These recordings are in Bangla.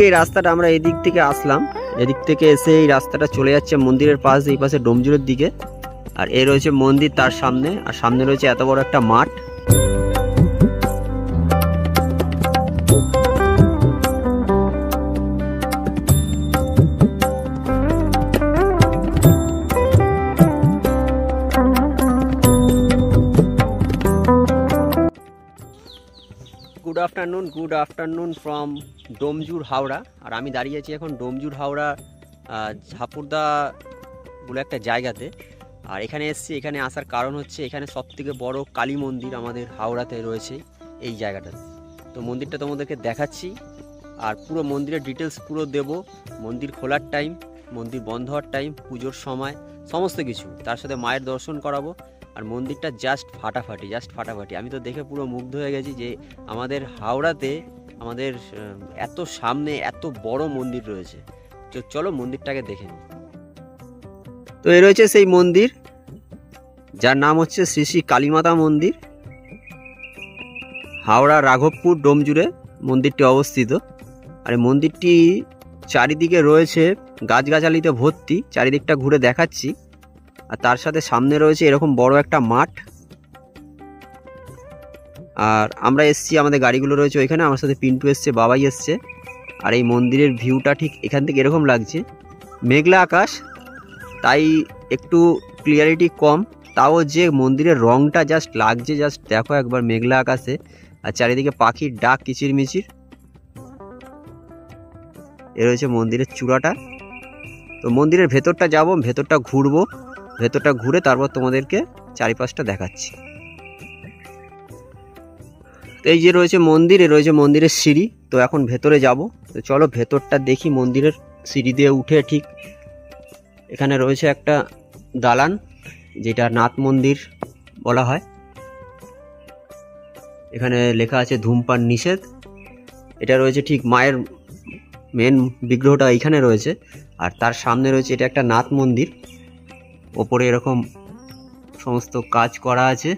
এই রাস্তাটা আমরা এদিক থেকে আসলাম, এদিক থেকে এসে এই রাস্তাটা চলে যাচ্ছে মন্দিরের পাশ, এই পাশে ডোমজুরের দিকে। আর এ রয়েছে মন্দির তার সামনে, আর সামনে রয়েছে এত বড় একটা মাঠ। Good afternoon from Domjur Howrah. আর আমি দাঁড়িয়ে আছি এখন ডোমজুর হাওড়া ঝাপুরদা বলে একটা জায়গাতে। আর এখানে এসেছি, এখানে আসার কারণ হচ্ছে এখানে সবথেকে বড় কালী মন্দির আমাদের হাওড়াতে রয়েছে এই জায়গাটাতে। তো মন্দিরটা তোমাদেরকে দেখাচ্ছি, আর পুরো মন্দিরের ডিটেলস পুরো দেব, মন্দির খোলার টাইম, মন্দির বন্ধ হওয়ার টাইম, পুজোর সময়, সমস্ত কিছু। তার সাথে মায়ের দর্শন করাবো। আর মন্দিরটা জাস্ট ফাটাফাটি। আমি তো দেখে পুরো মুগ্ধ হয়ে গেছি যে আমাদের হাওড়াতে আমাদের এত সামনে এত বড় মন্দির রয়েছে। তো চলো মন্দিরটাকে দেখে নিই। তো এ রয়েছে সেই মন্দির, যার নাম হচ্ছে শ্রী শ্রী কালীমাতা মন্দির। হাওড়া রাঘবপুর ডোমজুড়ে মন্দিরটি অবস্থিত। আর এই মন্দিরটি চারিদিকে রয়েছে গাছগাছালিতে ভর্তি, চারিদিকটা ঘুরে দেখাচ্ছি। আর তার সাথে সামনে রয়েছে এরকম বড় একটা মাঠ। আর আমরা এসছি, আমাদের গাড়িগুলো রয়েছে ওইখানে, আমার সাথে পিন্টু এসছে, বাবাই এসছে। আর এই মন্দিরের ভিউটা ঠিক এখান থেকে এরকম লাগছে, মেঘলা আকাশ, তাই একটু ক্লিয়ারিটি কম, তাও যে মন্দিরের রংটা জাস্ট লাগছে, জাস্ট দেখো একবার মেঘলা আকাশে। আর চারিদিকে পাখির ডাক কিচিরমিচির। এ রয়েছে মন্দিরের চূড়াটা। তো মন্দিরের ভেতরটা যাব, ভেতরটা ঘুরবো, ভেতরটা ঘুরে তারপর তোমাদেরকে চারিপাশটা দেখাচ্ছি। এই যে রয়েছে মন্দির, এ রয়েছে মন্দিরের সিঁড়ি। তো এখন ভেতরে যাব, তো চলো ভেতরটা দেখি। মন্দিরের সিঁড়ি দিয়ে উঠে ঠিক এখানে রয়েছে একটা দালান, যেটা নাথ মন্দির বলা হয়। এখানে লেখা আছে ধূমপান নিষেধ। এটা রয়েছে ঠিক মায়ের মেন বিগ্রহটা এইখানে রয়েছে। আর তার সামনে রয়েছে এটা একটা নাথ মন্দির, ওপরে এরকম সমস্ত কাজ করা আছে।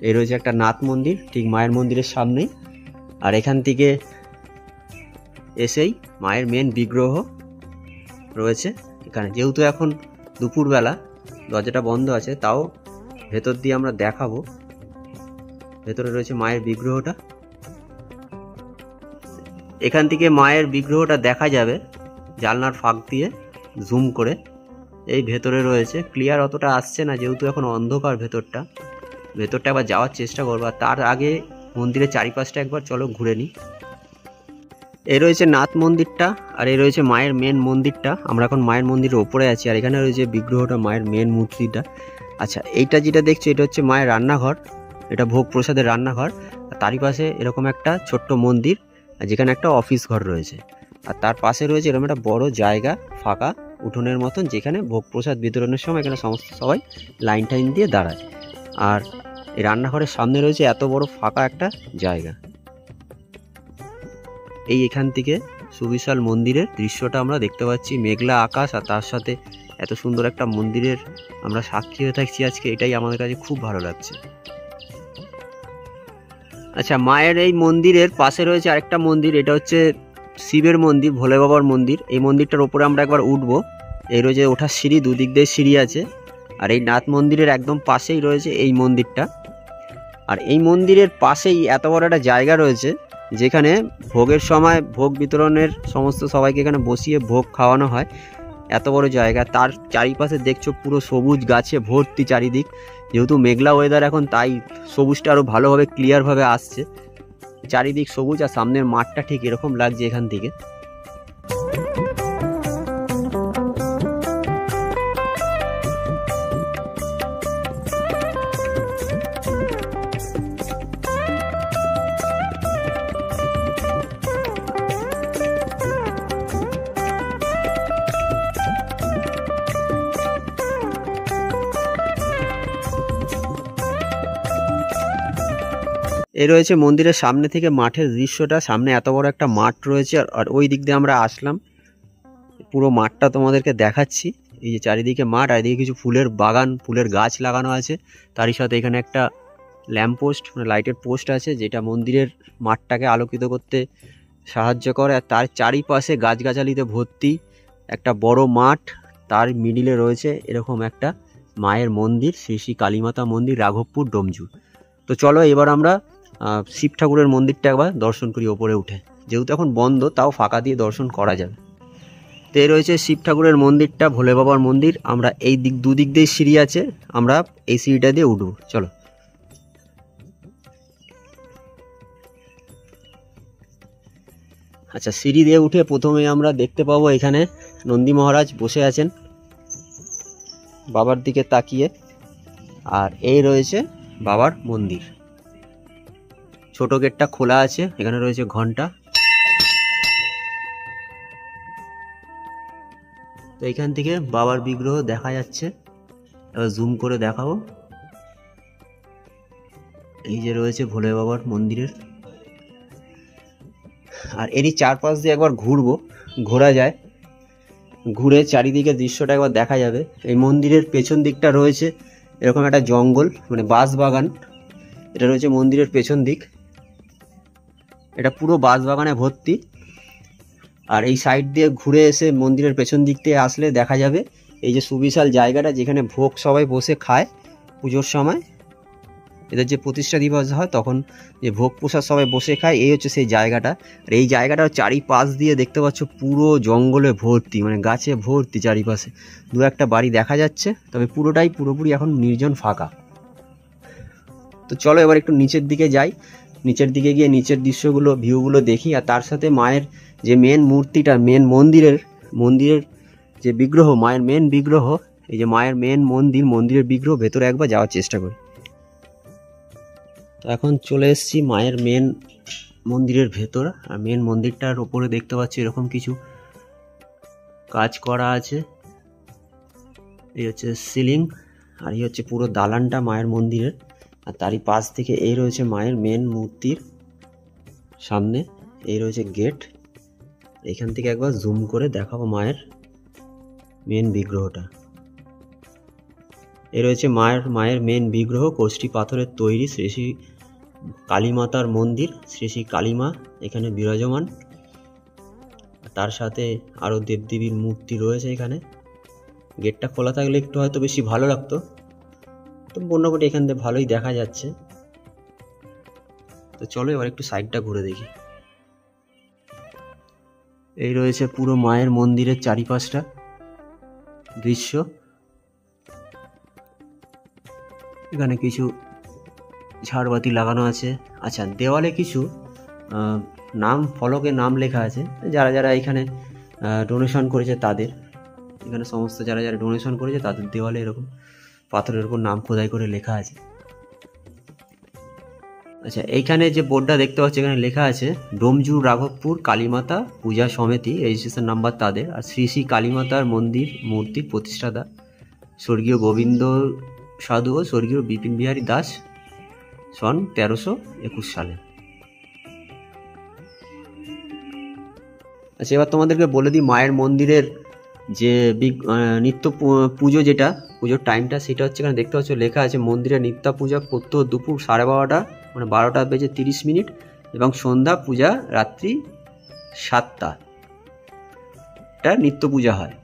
এই রয়েছে একটা নাথ মন্দির ঠিক মায়ের মন্দিরের সামনেই। আর এখান থেকে এসেই মায়ের মেন বিগ্রহ রয়েছে এখানে। যেহেতু এখন দুপুরবেলা, দরজাটা বন্ধ আছে, তাও ভেতর দিয়ে আমরা দেখাবো। ভেতরে রয়েছে মায়ের বিগ্রহটা। এখান থেকে মায়ের বিগ্রহটা দেখা যাবে জানলার ফাঁক দিয়ে জুম করে। এই ভেতরে রয়েছে, ক্লিয়ার অতটা আসছে না যেহেতু এখন অন্ধকার ভেতরটা একবার যাওয়ার চেষ্টা করবো। আর তার আগে মন্দিরের চারিপাশটা একবার চলো ঘুরে নিই। এই রয়েছে নাথ মন্দিরটা, আর এই রয়েছে মায়ের মেন মন্দিরটা। আমরা এখন মায়ের মন্দিরের ওপরে আছি, আর এখানে রয়েছে বিগ্রহটা, মায়ের মেন মূর্তিটা। আচ্ছা, এইটা যেটা দেখছো এটা হচ্ছে মায়ের রান্নাঘর, এটা ভোগ প্রসাদের রান্নাঘর। আর তারই পাশে এরকম একটা ছোট্ট মন্দির, যেখানে একটা অফিস ঘর রয়েছে। আর তার পাশে রয়েছে এরকম একটা বড় জায়গা, ফাঁকা উঠোনের মতন, যেখানে ভোগ প্রসাদ বিতরণের সময় এখানে সমস্ত সবাই লাইন টাইন দিয়ে দাঁড়ায়। আর এই রান্নাঘরের সামনে রয়েছে এত বড় ফাঁকা একটা জায়গা। এই এখান থেকে সুবিশাল মন্দিরের দৃশ্যটা আমরা দেখতে পাচ্ছি, মেঘলা আকাশ, আর তার সাথে এত সুন্দর একটা মন্দিরের আমরা সাক্ষী হয়ে থাকছি আজকে। এটাই আমাদের কাছে খুব ভালো লাগছে। আচ্ছা, মায়ের এই মন্দিরের পাশে রয়েছে আরেকটা মন্দির, এটা হচ্ছে শিবের মন্দির, ভোলে বাবার মন্দির। এই মন্দিরটার উপরে আমরা একবার উঠবো। এই রয়েছে ওঠার সিঁড়ি, দুদিক দিয়ে সিঁড়ি আছে। আর এই নাথ মন্দিরের একদম পাশেই রয়েছে এই মন্দিরটা। আর এই মন্দিরের পাশেই এত বড় একটা জায়গা রয়েছে, যেখানে ভোগের সময় ভোগ বিতরণের সমস্ত সবাইকে এখানে বসিয়ে ভোগ খাওয়ানো হয়। এত বড় জায়গা, তার চারিপাশে দেখছো পুরো সবুজ গাছে ভর্তি চারিদিক। যেহেতু মেঘলা ওয়েদার এখন, তাই সবুজটা আরও ভালোভাবে ক্লিয়ারভাবে আসছে। চারিদিক সবুজ, আর সামনের মাঠটা ঠিক এরকম লাগছে এখান থেকে। এই রয়েছে মন্দিরের সামনে থেকে মাঠের দৃশ্যটা। সামনে এত বড় একটা মাঠ রয়েছে, আর ওই দিক দিয়ে আমরা আসলাম, পুরো মাঠটা তোমাদেরকে দেখাচ্ছি। এই যে চারিদিকে মাঠ, আর এদিকে কিছু ফুলের বাগান, ফুলের গাছ লাগানো আছে। তারই সাথে এখানে একটা ল্যাম্প পোস্ট, মানে লাইটের পোস্ট আছে, যেটা মন্দিরের মাঠটাকে আলোকিত করতে সাহায্য করে। আর তার চারিপাশে গাছগাছালিতে ভর্তি একটা বড় মাঠ, তার মিডিলে রয়েছে এরকম একটা মায়ের মন্দির, শ্রী শ্রী কালীমাতা মন্দির, রাঘবপুর ডোমজুর। তো চলো এবার আমরা শিব ঠাকুরের মন্দিরটা একবার দর্শন করি ওপরে উঠে, যেহেতু এখন বন্ধ তাও ফাঁকা দিয়ে দর্শন করা যাবে। তো এই রয়েছে শিব ঠাকুরের মন্দিরটা, ভোলে বাবার মন্দির। আমরা এই দিক দুদিক দিয়ে সিঁড়ি আছে, আমরা এই সিঁড়িটা দিয়ে উঠবো। চলো। আচ্ছা, সিঁড়ি দিয়ে উঠে প্রথমে আমরা দেখতে পাবো এখানে নন্দী মহারাজ বসে আছেন বাবার দিকে তাকিয়ে। আর এই রয়েছে বাবার মন্দির। ছোট গেটটা খোলা আছে, এখানে রয়েছে ঘন্টা। তো এখান থেকে বাবার বিগ্রহ দেখা যাচ্ছে, এবার জুম করে দেখাবো। এই যে রয়েছে ভোলে বাবার মন্দিরের। আর এরই চারপাশ দিয়ে একবার ঘুরবো, ঘোরা যায়, ঘুরে চারিদিকে দৃশ্যটা একবার দেখা যাবে। এই মন্দিরের পেছন দিকটা রয়েছে এরকম একটা জঙ্গল, মানে বাঁশ বাগান। এটা রয়েছে মন্দিরের পেছন দিক, এটা পুরো বাঁশ বাগানে ভর্তি। আর এই সাইড দিয়ে ঘুরে এসে মন্দিরের পেছন দিক দিয়ে আসলে দেখা যাবে এই যে সুবিশাল জায়গাটা, যেখানে ভোগ সবাই বসে খায় পুজোর সময়। এদের যে প্রতিষ্ঠা দিবস হয় তখন যে ভোগ প্রসাদ সবাই বসে খায়, এই হচ্ছে সেই জায়গাটা। আর এই জায়গাটার চারিপাশ দিয়ে দেখতে পাচ্ছ পুরো জঙ্গলে ভর্তি, মানে গাছে ভর্তি চারিপাশে। দু একটা বাড়ি দেখা যাচ্ছে, তবে পুরোপুরি এখন নির্জন ফাঁকা। তো চলো এবার একটু নিচের দিকে যাই, নিচের দিকে গিয়ে নিচের দৃশ্যগুলো ভিউগুলো দেখি। আর তার সাথে মায়ের যে মেন মূর্তিটা, মেন মন্দিরের যে বিগ্রহ, মায়ের মেন বিগ্রহ, এই যে মায়ের মেন মন্দিরের বিগ্রহ, ভেতরে একবার যাওয়ার চেষ্টা করি। তো এখন চলে এসেছি মায়ের মেন মন্দিরের ভেতর। আর মেন মন্দিরটার ওপরে দেখতে পাচ্ছি এরকম কিছু কাজ করা আছে। এই হচ্ছে সিলিং, আর এই হচ্ছে পুরো দালানটা মায়ের মন্দিরের। আর তারই পাশ থেকে এই রয়েছে মায়ের মেন মূর্তির সামনে, এই রয়েছে গেট। এখান থেকে একবার জুম করে দেখাবো মায়ের মেন বিগ্রহটা। এই রয়েছে মায়ের মেন বিগ্রহ, কোষ্ঠী পাথরের তৈরি, শ্রী শ্রী কালীমাতার মন্দির, শ্রী শ্রী কালীমা এখানে বিরাজমান। তার সাথে আরও দেবদেবীর মূর্তি রয়েছে এখানে। গেটটা খোলা থাকলে একটু হয়তো বেশি ভালো লাগতো, তো মোটামুটি এখান থেকে ভালোই দেখা যাচ্ছে। তো চলো এবার একটু সাইডটা ঘুরে দেখি। এই রয়েছে পুরো মায়ের মন্দিরের চারিপাশটা দৃশ্য। এখানে কিছু ঝাড়বাতি লাগানো আছে। আচ্ছা, দেওয়ালে কিছু ফলকে নাম লেখা আছে, যারা যারা এখানে ডোনেশন করেছে তাদের। এখানে সমস্ত যারা যারা ডোনেশন করেছে তাদের দেওয়ালে এরকম পাথরের উপর নাম খোদাই করে লেখা আছে। আচ্ছা, এইখানে যে বোর্ডটা দেখতে পাচ্ছি এখানে লেখা আছে ডোমজুর রাঘবপুর কালীমাতা পূজা সমিতি, রেজিস্ট্রেশন নাম্বার তাদের। আর শ্রী শ্রী কালীমাতার মূর্তির প্রতিষ্ঠাতা স্বর্গীয় গোবিন্দ সাধু ও স্বর্গীয় বিপিন বিহারী দাস, সন 1321 সালে। আচ্ছা, এবার তোমাদেরকে বলে দিই মায়ের মন্দিরের যে নিত্য পুজো, যেটা পুজোর টাইমটা, সেটা হচ্ছে এখানে দেখতে পাচ্ছ লেখা আছে মন্দিরে নিত্য পূজা প্রত্যহ দুপুর 12:30, মানে 12:30 এবং সন্ধ্যা পূজা রাত্রি 7টা নিত্য পূজা হয়।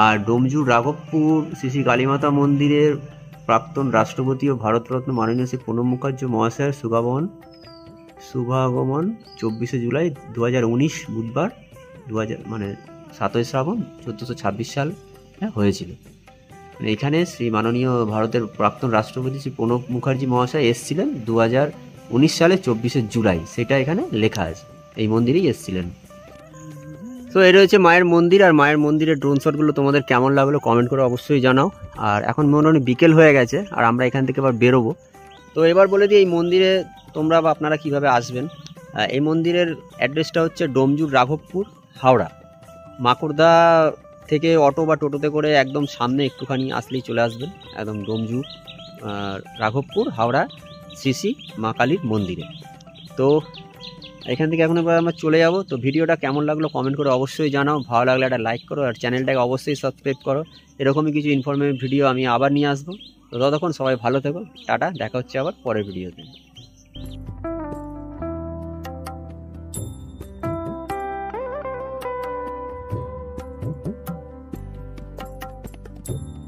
আর ডোমজুর রাঘবপুর শ্রী শ্রী কালীমাতা মন্দিরের প্রাক্তন রাষ্ট্রপতি ও ভারতরত্ন মাননীয় শ্রী প্রণব মুখার্জি মহাশয়ের শুভাগমন 24শে জুলাই 2019 বুধবার 7ই শ্রাবণ 1426 সাল হয়েছিল। এখানে শ্রী মাননীয় ভারতের প্রাক্তন রাষ্ট্রপতি শ্রী প্রণব মুখার্জি মহাশয় এসেছিলেন 2019 সালে 24শে জুলাই, সেটা এখানে লেখা আছে। এই মন্দিরেই এসেছিলেন। তো এই রয়েছে মায়ের মন্দির। আর মায়ের মন্দিরের ড্রোন শটগুলো তোমাদের কেমন লাগলো কমেন্ট করে অবশ্যই জানাও। আর এখন মোটামুটি বিকেল হয়ে গেছে, আর আমরা এখান থেকে এবার বেরোবো। তো এবার বলে দিই এই মন্দিরে তোমরা বা আপনারা কিভাবে আসবেন। এই মন্দিরের অ্যাড্রেসটা হচ্ছে ডোমজুর রাঘবপুর, হাওড়া। মাকড়দা থেকে অটো বা টোটোতে করে একদম সামনে একটুখানি আসলেই চলে আসবেন, একদম ডোমজুর রাঘবপুর হাওড়া শ্রী শ্রী মা কালীর মন্দিরে। তো এখান থেকে এখন এবার আমরা চলে যাব। তো ভিডিওটা কেমন লাগলো কমেন্ট করে অবশ্যই জানাও, ভালো লাগলে একটা লাইক করো, আর চ্যানেলটাকে অবশ্যই সাবস্ক্রাইব করো। এরকমই কিছু ইনফরমেটিভ ভিডিও আমি আবার নিয়ে আসবো। তো ততক্ষণ সবাই ভালো থেকো, টাটা, দেখা হচ্ছে আবার পরের ভিডিওতে। তো।